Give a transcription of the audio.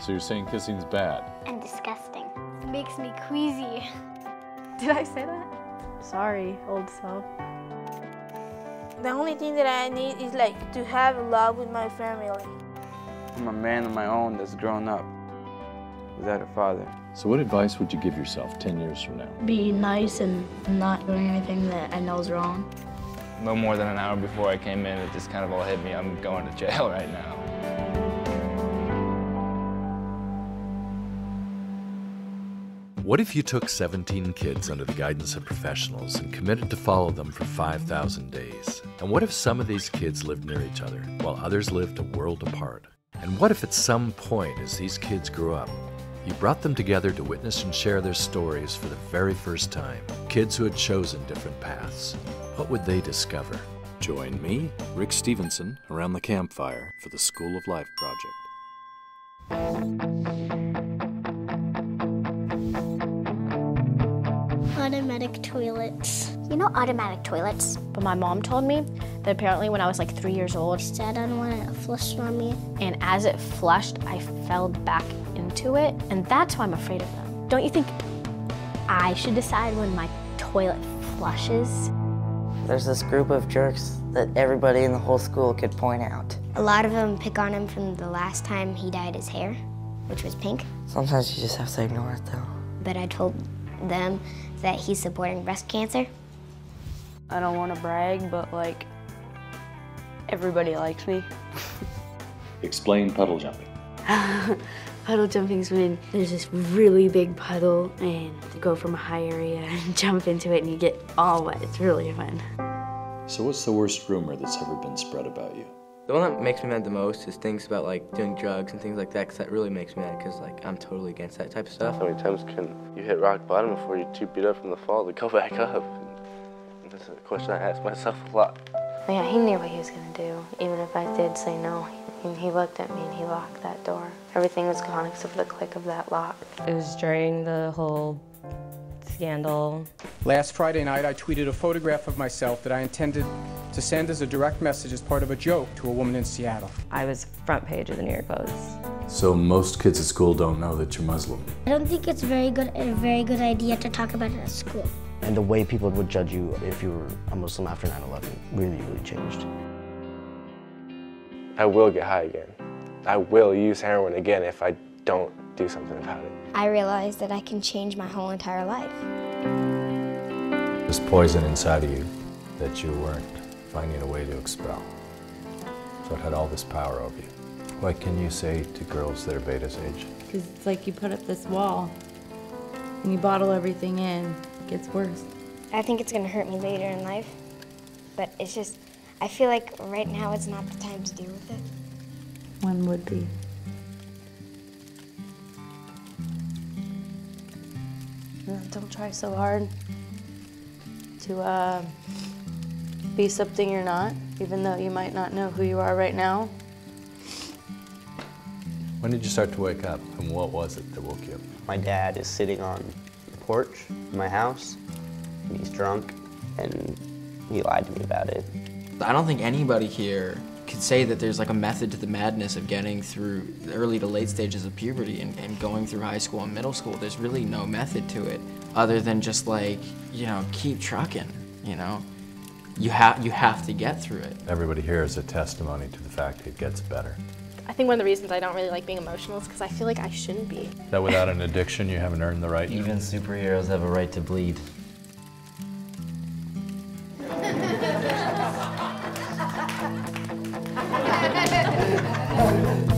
So you're saying kissing's bad? And disgusting. It makes me queasy. Did I say that? Sorry, old self. The only thing that I need is like to have love with my family. I'm a man of my own that's grown up without a father. So what advice would you give yourself 10 years from now? Be nice and not doing anything that I know is wrong. No more than an hour before I came in, it just kind of all hit me. I'm going to jail right now. What if you took 17 kids under the guidance of professionals and committed to follow them for 5,000 days? And what if some of these kids lived near each other while others lived a world apart? And what if at some point as these kids grew up, you brought them together to witness and share their stories for the very first time? Kids who had chosen different paths. What would they discover? Join me, Rick Stevenson, around the campfire for the School of Life project. Automatic toilets. You know automatic toilets? But my mom told me that apparently when I was like 3 years old, She said I don't want it to flush on me. and as it flushed, I fell back into it, and that's why I'm afraid of them. Don't you think I should decide when my toilet flushes? There's this group of jerks that everybody in the whole school could point out. A lot of them pick on him from the last time he dyed his hair, which was pink. Sometimes you just have to ignore it though. But I told them that he's supporting breast cancer. I don't want to brag, but like, everybody likes me. Explain puddle jumping. Puddle jumping is when there's this really big puddle and you go from a high area and jump into it and you get all wet. It's really fun. So what's the worst rumor that's ever been spread about you? The one that makes me mad the most is things about like doing drugs and things like that, because that really makes me mad, because like I'm totally against that type of stuff. How many times can you hit rock bottom before you're too beat up from the fall to go back up? And that's a question I ask myself a lot. Yeah, he knew what he was going to do, even if I did say no. He looked at me and he locked that door. Everything was gone except for the click of that lock. It was during the whole scandal. Last Friday night, I tweeted a photograph of myself that I intended to send as a direct message as part of a joke to a woman in Seattle. I was front page of the New York Post. So most kids at school don't know that you're Muslim. I don't think it's a very good idea to talk about it at school. And the way people would judge you if you were a Muslim after 9/11 really, really changed. I will get high again. I will use heroin again if I don't do something about it. I realized that I can change my whole entire life. This poison inside of you that you weren't finding a way to expel. So it had all this power over you. What can you say to girls that are Beta's age? Because it's like you put up this wall and you bottle everything in, it gets worse. I think it's gonna hurt me later in life, but it's just, I feel like right now it's not the time to deal with it. When would be? Don't try so hard to be something you're not, even though you might not know who you are right now. When did you start to wake up, and what was it that woke you up? My dad is sitting on the porch in my house, and he's drunk, and he lied to me about it. I don't think anybody here could say that there's like a method to the madness of getting through the early to late stages of puberty and going through high school and middle school. There's really no method to it other than just like, you know, keep trucking, you know? You have to get through it. Everybody here is a testimony to the fact it gets better. I think one of the reasons I don't really like being emotional is because I feel like I shouldn't be. That without an addiction, you haven't earned the right. Even superheroes have a right to bleed. Ha ha ha!